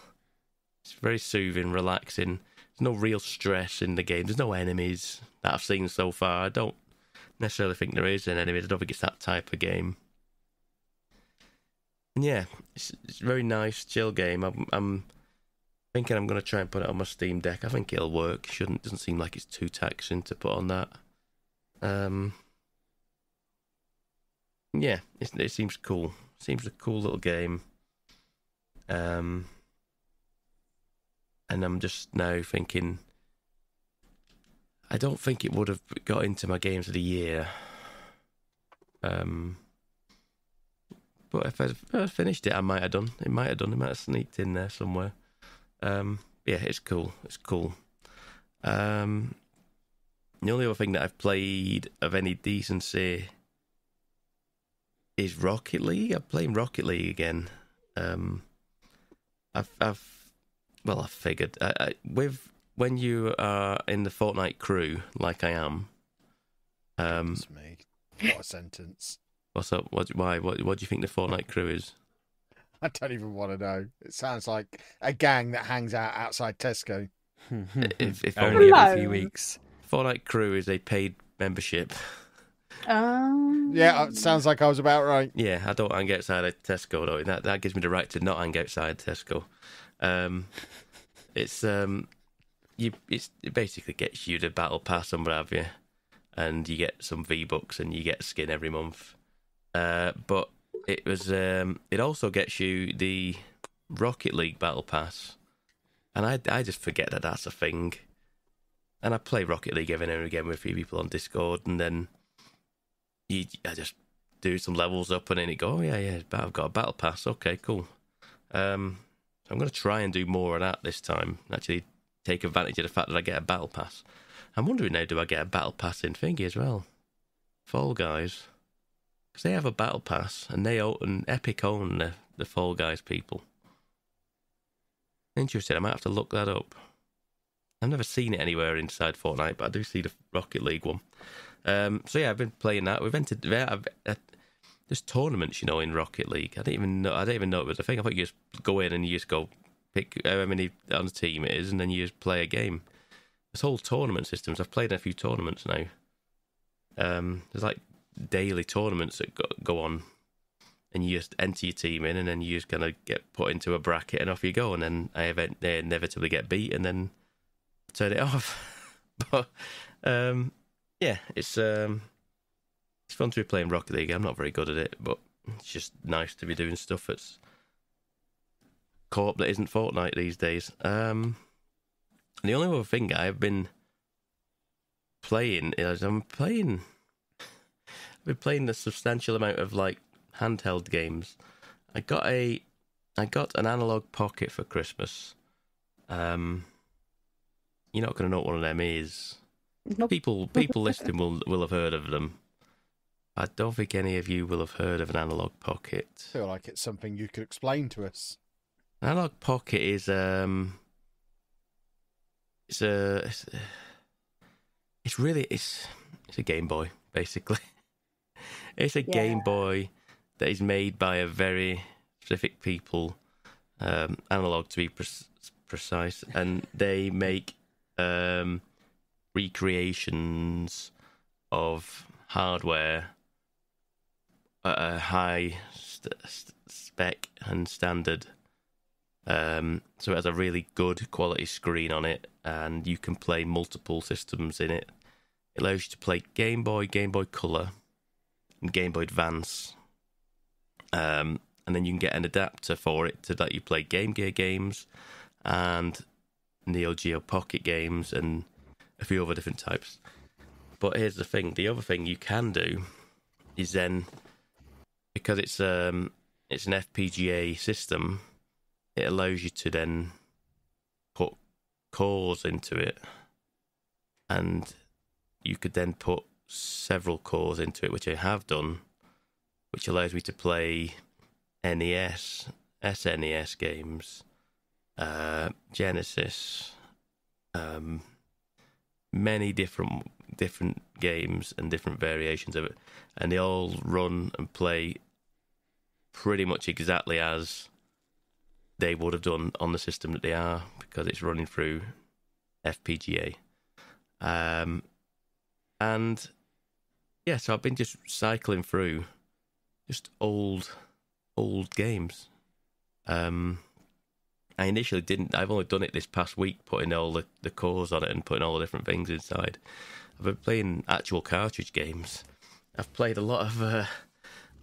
It's very soothing, relaxing. There's no real stress in the game. There's no enemies that I've seen so far. I don't necessarily think there is an enemy. I don't think it's that type of game. And yeah, it's a very nice, chill game. I'm thinking I'm going to try and put it on my Steam Deck. I think it'll work. Doesn't seem like it's too taxing to put on that. Yeah, it seems cool. Seems a cool little game. And I'm just now thinking, I don't think it would have got into my games of the year. But if I finished it, I might have done. It might have sneaked in there somewhere. Yeah, it's cool. It's cool. The only other thing that I've played of any decency is Rocket League. I'm playing Rocket League again. I've figured when you are in the Fortnite crew, like I am. That's me. What a sentence. What's up? Why? What do you think the Fortnite crew is? I don't even want to know. It sounds like a gang that hangs out outside Tesco. if Only Hello. every few weeks. Fortnite crew is a paid membership. Yeah, it sounds like I was about right. Yeah, I don't hang outside of Tesco though. That gives me the right to not hang outside Tesco. It basically gets you the battle pass and what have you, and you get some V-Bucks and you get a skin every month. But it also gets you the Rocket League battle pass, and I just forget that that's a thing. And I play Rocket League every now and again with a few people on Discord, and then I just do some levels up, and then it go, oh yeah, I've got a battle pass. Okay, cool. I'm going to try and do more of that this time. Actually, take advantage of the fact that I get a battle pass. I'm wondering now, do I get a battle pass in Thingy as well? Fall Guys, because they have a battle pass, and Epic own the Fall Guys people. Interesting. I might have to look that up. I've never seen it anywhere inside Fortnite, but I do see the Rocket League one. So yeah, I've been playing that. We've entered. There's tournaments, in Rocket League. I didn't even know it was a thing. I thought you just go in and you just go pick how many on the team it is, and then you just play a game. There's whole tournament systems. I've played in a few tournaments now. there's like daily tournaments that go on, and you just enter your team in, and then you just kind of get put into a bracket, and off you go. And then they inevitably get beat, and then turn it off. But yeah, it's fun to be playing Rocket League. I'm not very good at it, but it's just nice to be doing stuff that's co-op that isn't Fortnite these days. The only other thing I've been playing is I've been playing a substantial amount of like handheld games. I got an Analogue Pocket for Christmas. You're not going to know what one of them is. Nope. People listening will have heard of them. I don't think any of you will have heard of an Analogue Pocket. I feel like it's something you could explain to us. An Analogue Pocket is it's a Game Boy, basically. It's a Game Boy that is made by a very specific people, Analogue to be precise, and they make recreations of hardware at a high spec and standard. So it has a really good quality screen on it, and you can play multiple systems in it. It allows you to play Game Boy, Game Boy Color, and Game Boy Advance. And then you can get an adapter for it to let you play Game Gear games and Neo Geo Pocket games and a few other different types. But here's the thing: the other thing you can do is then, because it's an FPGA system, it allows you to then put cores into it, and you could then put several cores into it, which I have done, which allows me to play NES, SNES games, Genesis, many different games and different variations of it, and they all run and play pretty much exactly as they would have done on the system that they are, because it's running through FPGA. And yeah, so I've been just cycling through just old games. I initially didn't. I've only done it this past week, putting all the cores on it and putting all the different things inside. I've been playing actual cartridge games. I've played a lot of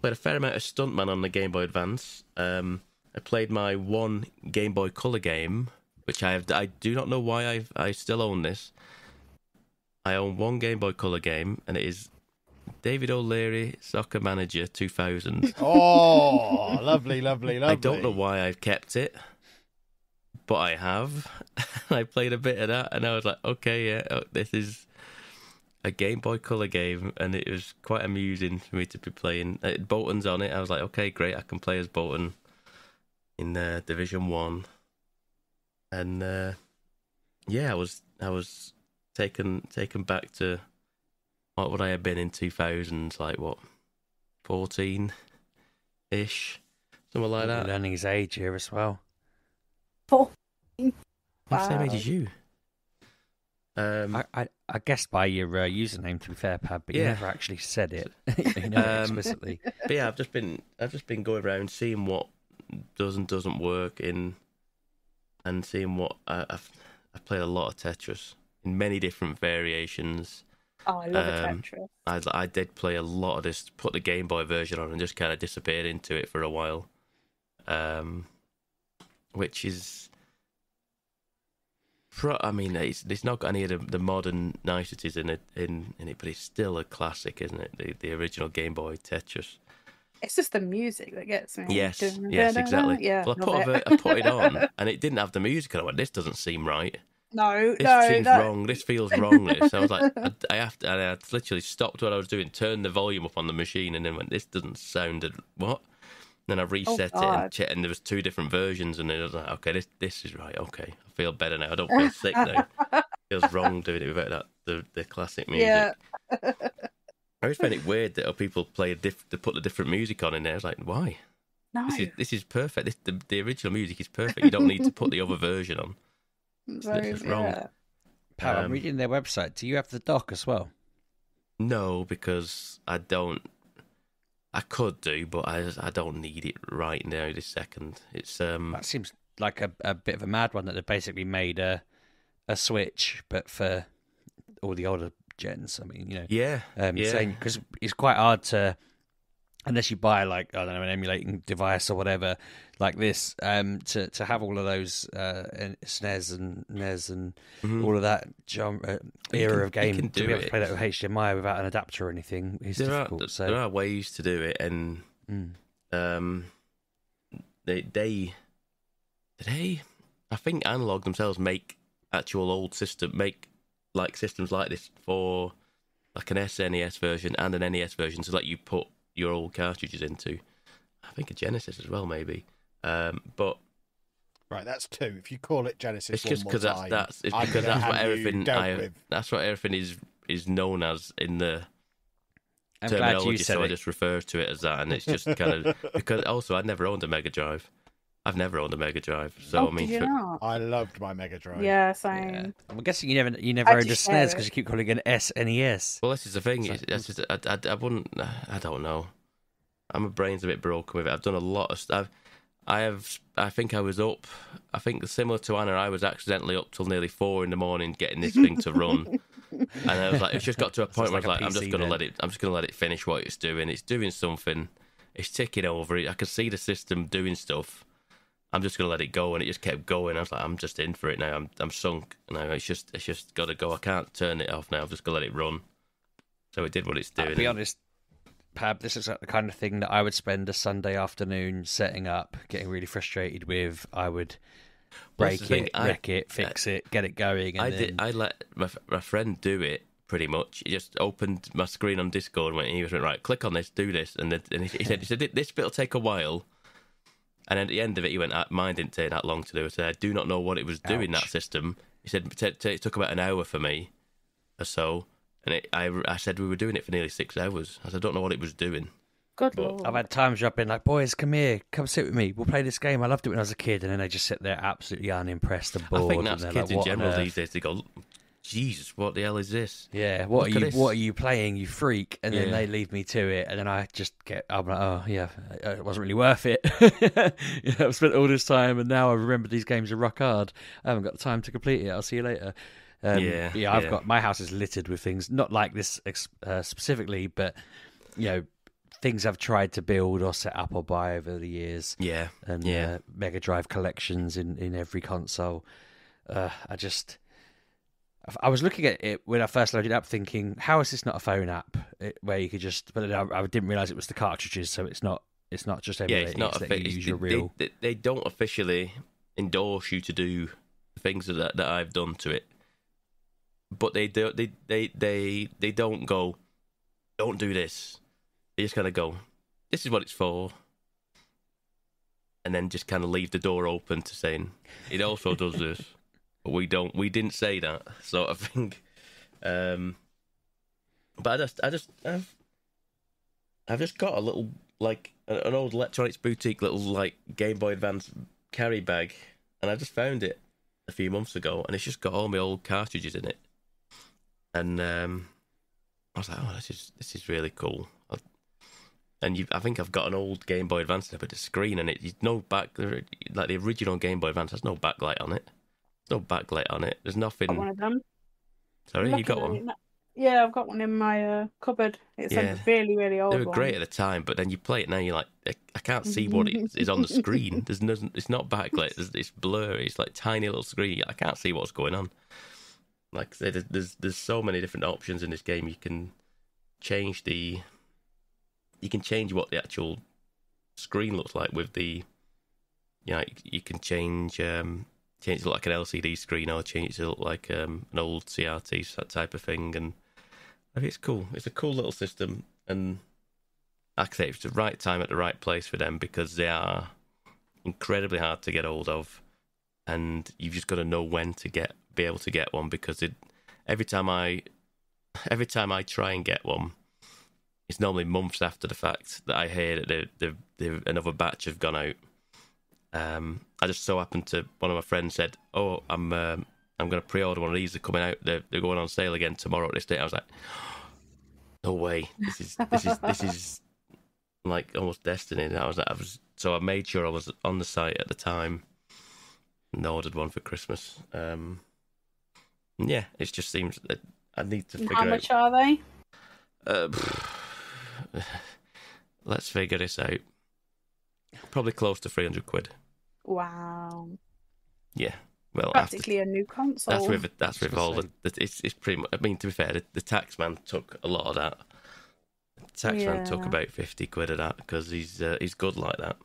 played a fair amount of Stuntman on the Game Boy Advance. I played my one Game Boy Color game, which I do not know why I still own this. I own one Game Boy Color game, and it is David O'Leary Soccer Manager 2000. Oh, lovely, lovely, lovely. I don't know why I've kept it, but I have. I played a bit of that, and I was like, okay, yeah, this is a Game Boy Color game, and it was quite amusing for me to be playing. Bolton's on it. I was like, okay, great, I can play as Bolton in Division 1. And yeah, I was taken back to what would I have been in 2000s, like what, 14-ish, something like that. Learning his age here as well. 14. I'm the same age Wow. as you. I guessed by your username, to be fair, Pab, but you Yeah. never actually said it. You know, explicitly. But yeah, I've just been going around seeing what does and doesn't work and seeing what I've played a lot of Tetris in many different variations. Oh, I love a Tetris. I did play a lot of this, put the Game Boy version on and just kind of disappeared into it for a while, which is, I mean, it's not got any of the modern niceties in it, but it's still a classic, isn't it? The original Game Boy Tetris. It's just the music that gets me. Yes, exactly. Yeah, well, I put it on, and it didn't have the music on. I went, this doesn't seem right. No, This seems wrong. This feels wrong. This. I was like, I have to. And I literally stopped what I was doing, turned the volume up on the machine, and then went, this doesn't sound what. Then I reset it, and there was two different versions, and then I was like, okay, this is right. Okay, I feel better now. I don't feel sick now. It feels wrong doing it without the classic music. Yeah. I always find it weird that people play to put the different music on in there. It's like, why? No. This is perfect. The original music is perfect. You don't need to put the other version on. It's just wrong. Pab, I'm reading their website. Do you have the dock as well? No, because I don't. I could do, but I don't need it right now this second. It's That seems like a bit of a mad one that they basically made a Switch, but for all the older gens. I mean, yeah. because it's quite hard to, unless you buy like, I don't know, an emulating device or whatever like this, to have all of those SNES and NES and all of that era of game to be able to play that with HDMI without an adapter or anything is difficult. There are ways to do it, and they I think Analogue themselves make actual old systems like this for like an SNES version and an NES version to let you put your old cartridges into. I think a Genesis as well, maybe. But right, that's two. If you call it Genesis, it's just because that's what everything is known as in the terminology. So I just refer to it as that, and it's just kind of because also I'd never owned a Mega Drive. I've never owned a Mega Drive, so I mean, did you not? I loved my Mega Drive. Yeah, same. Yeah. I'm guessing you never owned a SNES because you keep calling it an SNES. Well, this is the thing. I wouldn't. I don't know. My brain's a bit broken with it. I've done a lot of stuff. I think I was up. I think similar to Anna, I was accidentally up till nearly 4 a.m. getting this thing to run, and I was like, it's just got to a point where I was like, I'm just gonna let it finish what it's doing. It's doing something. It's ticking over. I can see the system doing stuff. I'm just gonna let it go, and it just kept going. I was like, I'm just in for it now. I'm sunk now. It's just got to go. I can't turn it off now. I'm just gonna let it run. So it did what it's doing. To be honest, Pab, this is the kind of thing that I would spend a Sunday afternoon setting up, getting really frustrated with. I would break it, wreck it, fix it, get it going. And I let my friend do it pretty much. He just opened my screen on Discord and he went, right, click on this, do this, and he said this bit'll take a while. And at the end of it, he went, mine didn't take that long to do. I said, I do not know what it was doing, that system. He said, it took about an hour for me or so. And I said, we were doing it for nearly 6 hours. I said, I don't know what it was doing. Good Lord. I've had times where I've been like, boys, come here, come sit with me. We'll play this game. I loved it when I was a kid. And then they just sit there absolutely unimpressed and bored. I think that's kids in general these days. They go, Jesus, what the hell is this? Yeah, what are you playing, you freak? And then they leave me to it, and then I'm like, oh yeah, it wasn't really worth it. I've spent all this time, and now I remember these games are rock hard. I haven't got the time to complete it. I'll see you later. I've got my house is littered with things, not like this specifically, but things I've tried to build or set up or buy over the years. Yeah, and Mega Drive collections in every console. I was looking at it when I first loaded it up, thinking, "How is this not a phone app where you could just?" But I didn't realize it was the cartridges, so it's not just emulating. It's not real. They don't officially endorse you to do things that I've done to it, but they do. They don't go, don't do this. They just kind of go, this is what it's for, and then just kind of leave the door open to saying it also does this. But we didn't say that sort of thing. But I've just got a little, like, an old electronics boutique little, like, Game Boy Advance carry bag, and I just found it a few months ago, and it's just got all my old cartridges in it. And I was like, oh, this is really cool. And I think I've got an old Game Boy Advance up at the screen, and it's no back, like the original Game Boy Advance has no backlight on it. There's no backlight on it. There's nothing. Got one of them. Sorry, you got one? Yeah, I've got one in my cupboard. It's a really, really old one. They were great at the time, but then you play it now, you're like, I can't see what is on the screen. It's not backlit. It's blurry. It's like tiny little screen. I can't see what's going on. Like I said, there's so many different options in this game. You can change what the actual screen looks like with the. You can change it to look like an LCD screen or change it to look like an old CRT, that type of thing. And I think it's cool. It's a cool little system, and like I say, it's the right time at the right place for them because they are incredibly hard to get hold of, and you've just got to know when to be able to get one because every time I try and get one, it's normally months after the fact that I hear that another batch have gone out. I just so happened to one of my friends said, "Oh, I'm going to pre-order one of these. They're coming out. They're going on sale again tomorrow at this date." I was like, no way. This is like almost destiny. And so I made sure I was on the site at the time and ordered one for Christmas. Yeah, it just seems that I need to figure out. How much are they? Let's figure this out. Probably close to 300 quid. Wow. Yeah. Well, practically a new console. That's with all the it's pretty much. I mean, to be fair, the tax man took a lot of that. The tax man took about 50 quid of that because he's good like that.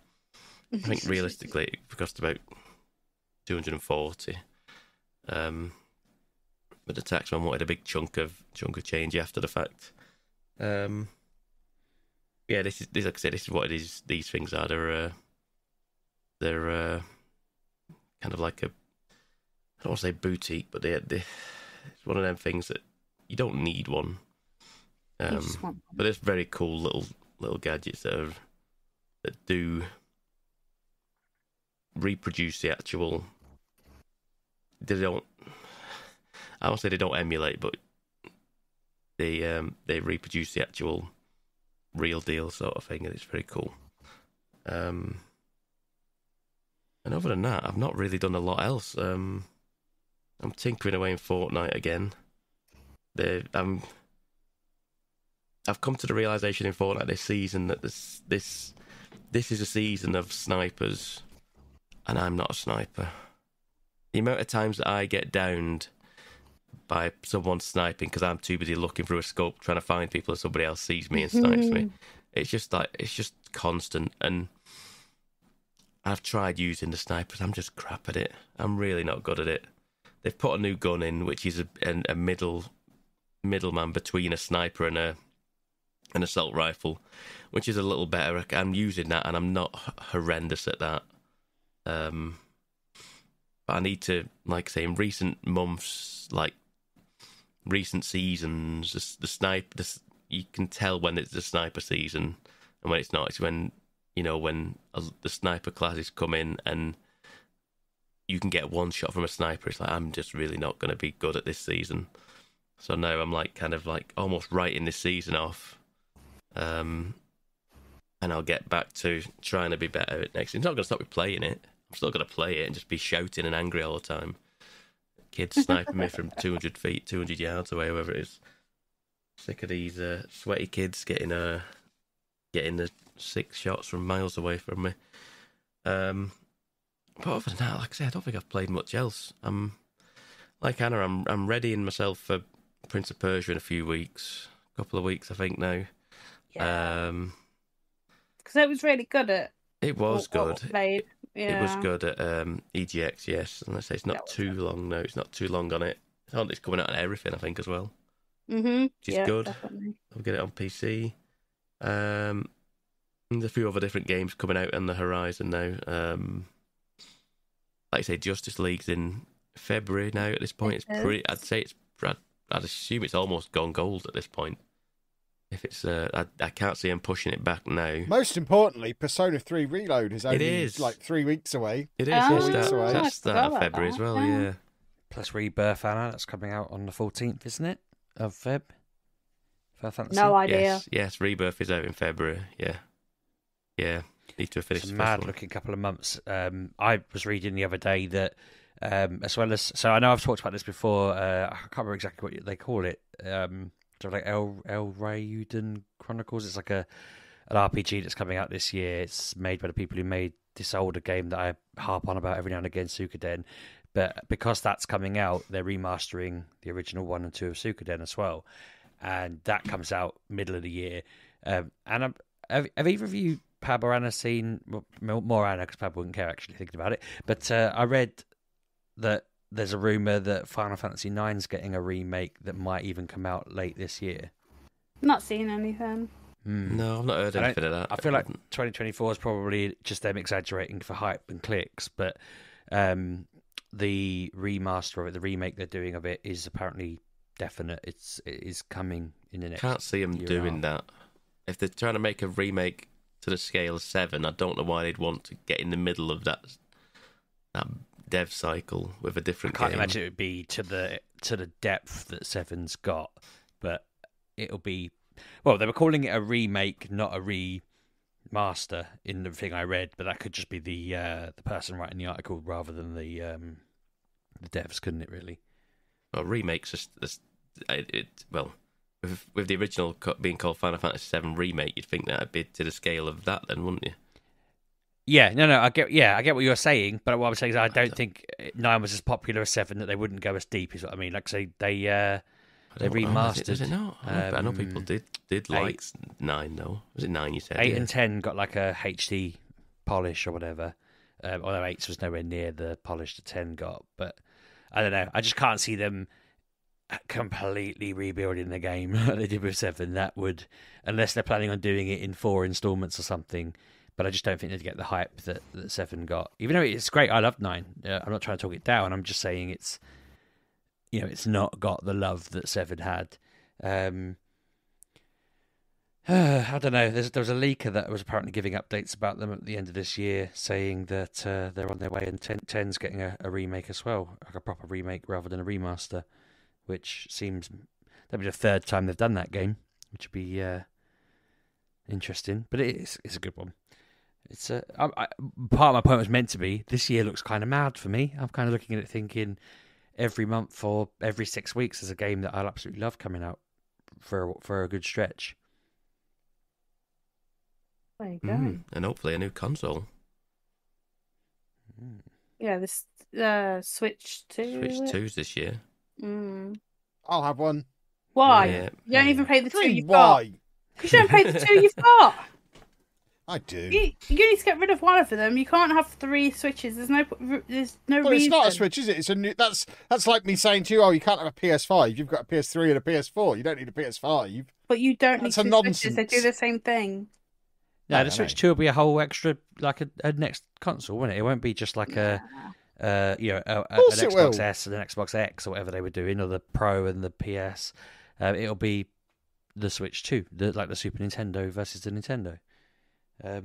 I think realistically it cost about 240. But the tax man wanted a big chunk of change after the fact. Yeah, this is like I said, this is what it is. These things are. They're kind of like a, I don't want to say boutique, but it's one of them things that you don't need one. But it's very cool little gadgets that do reproduce the actual. They don't. I won't say they don't emulate, but they reproduce the actual real deal sort of thing, and it's very cool. And other than that, I've not really done a lot else. I'm tinkering away in Fortnite again. I've come to the realization in Fortnite this season that this is a season of snipers, and I'm not a sniper. The amount of times that I get downed by someone sniping because I'm too busy looking through a scope trying to find people, and somebody else sees me and snipes me. It's just constant. And I've tried using the snipers. I'm just crap at it. I'm really not good at it. They've put a new gun in, which is a middleman between a sniper and an assault rifle, which is a little better. I'm using that, and I'm not horrendous at that. But I need to, like I say, in recent months, like recent seasons, you can tell when it's the sniper season and when it's not. It's when the sniper classes come in and you can get one shot from a sniper. It's like, I'm just really not going to be good at this season. So now I'm like kind of like almost writing this season off. And I'll get back to trying to be better at next. It's not going to stop me playing it. I'm still going to play it and just be shouting and angry all the time. Kids sniping me from 200 feet, 200 yards away, wherever it is. Sick of these sweaty kids getting the 6 shots from miles away from me. But other than that, like I said, I don't think I've played much else. I'm like Anna. I'm readying myself for Prince of Persia in a few weeks, a couple of weeks, I think now. Yeah. Because it was really good at. It was good. Played. Yeah. It was good at EGX, yes. And I say it's not too long now. It's not too long on it. It's coming out on everything, I think, as well. Which is good. Definitely. I'll get it on PC. And there's a few other different games coming out on the horizon now. Like I say, Justice League's in February now. At this point, I'd assume it's almost gone gold at this point. If it's, I can't see them pushing it back now. Most importantly, Persona 3 Reload is only like 3 weeks away. It is. That's start of February as well. Yeah. Plus Rebirth, Anna. That's coming out on the 14th, isn't it? Of Feb. No idea. Yes. Rebirth is out in February. Yeah. Need to finish. It's a mad-looking couple of months. I was reading the other day that, as well as, so I know I've talked about this before. I can't remember exactly what they call it. Sort of like El Raiden Chronicles. It's like an RPG that's coming out this year. It's made by the people who made this older game that I harp on about every now and again, Suikoden. But because that's coming out, they're remastering the original 1 and 2 of Suikoden as well. And that comes out middle of the year. And have either of you, Pab or Anna, seen, more Anna, because Pab wouldn't care actually thinking about it, but I read that there's a rumour that Final Fantasy IX's getting a remake that might even come out late this year. Not seen anything. No, I've not heard anything of that. I feel like 2024 is probably just them exaggerating for hype and clicks, but the remaster of it, the remake they're doing of it, is apparently definite. It is coming in the next. Can't see them doing that. If they're trying to make a remake to the scale of 7, I don't know why they'd want to get in the middle of that dev cycle with a different game. I can't imagine it would be to the depth that 7's got, but it'll be. well, they were calling it a remake, not a remaster in the thing I read, but that could just be the person writing the article rather than the devs, couldn't it? Really? Well, remakes well, with the original being called Final Fantasy VII Remake, you'd think that'd be to the scale of that, then, wouldn't you? Yeah, no, I get what you're saying, but what I'm saying is I don't think 9 was as popular as 7, that they wouldn't go as deep. Is what I mean. Like, say they remastered. Was it not? I know people did like 9 though. Was it 9? You said 8 and 10 got like a HD polish or whatever. Although 8 was nowhere near the polish that 10 got, but I don't know. I just can't see them completely rebuilding the game like they did with 7. That would, unless they're planning on doing it in 4 installments or something. But I just don't think they'd get the hype that 7 got. Even though it's great, I love 9. I'm not trying to talk it down. I'm just saying it's not got the love that 7 had. I don't know. There was a leaker that was apparently giving updates about them at the end of this year, saying that they're on their way, and 10's getting a remake as well, like a proper remake rather than a remaster, which seems that'd be the 3rd time they've done that game, which would be interesting. But it's a good one. It's part of my point was meant to be this year looks kind of mad for me. I'm kind of looking at it thinking every month or every 6 weeks there's a game that I'll absolutely love coming out for a good stretch. There you go. And hopefully a new console. Yeah, this Switch 2. Switch 2's this year. I'll have one. Why? Yeah. You don't even play the 2 you've got. Why? Because you don't play the 2 you've got. I do. You need to get rid of one of them. You can't have 3 Switches. There's no Well, reason. it's not a Switch, is it? It's a new. That's like me saying to you, "Oh, you can't have a PS5. You've got a PS3 and a PS4. You don't need a PS5." But you don't That's need a 2 Switches. They nonsense. do the same thing. No, No, the I Switch know. 2 will be a whole extra, like a next console, won't it? It won't be just like an course it Xbox will. S and an Xbox X or whatever they were doing, or the Pro and the PS. It'll be the Switch 2, like the Super Nintendo versus the Nintendo. I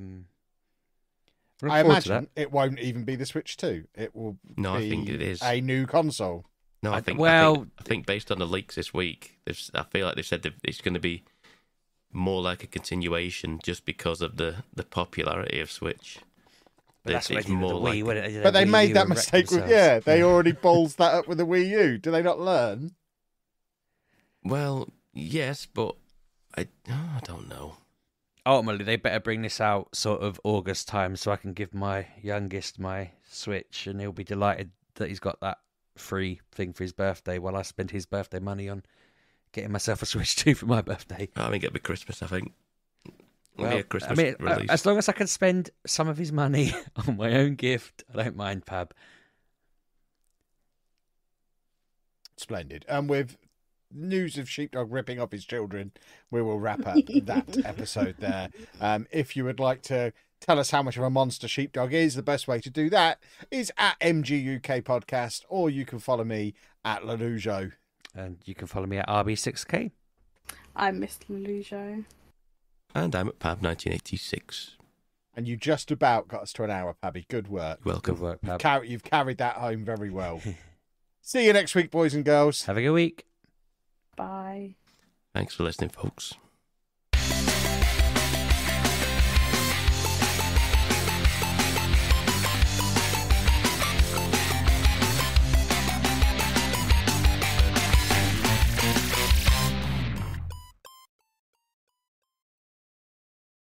imagine it won't even be the Switch 2. It will No, be I think it is. a new console. No, I think based on the leaks this week, I feel like they've said that it's going to be more like a continuation just because of the popularity of Switch. But that's what they did with the Wii, wasn't it? But they Wii made U that and wrecked mistake with, themselves. they already balls that up with the Wii U. Do they not learn? Well, yes, but I don't know. Ultimately, they better bring this out sort of August time so I can give my youngest my Switch and he'll be delighted that he's got that free thing for his birthday while I spend his birthday money on getting myself a Switch 2 for my birthday. I think it'll be Christmas, I think. It'll Well, be a Christmas release. as long as I can spend some of his money on my own gift, I don't mind, Pab. Splendid. And with news of Sheepdog ripping off his children, we will wrap up that episode there. If you would like to tell us how much of a monster Sheepdog is, the best way to do that is at Mgukpodcast, or you can follow me at Lalujo. And you can follow me at RB6K. I'm Mr. Lujo. And I'm at Pab 1986. And you just about got us to an hour, Pabby. Good work. Welcome. Good work, Pab. You've carried that home very well. See you next week, boys and girls. Have a good week. Bye. Thanks for listening, folks.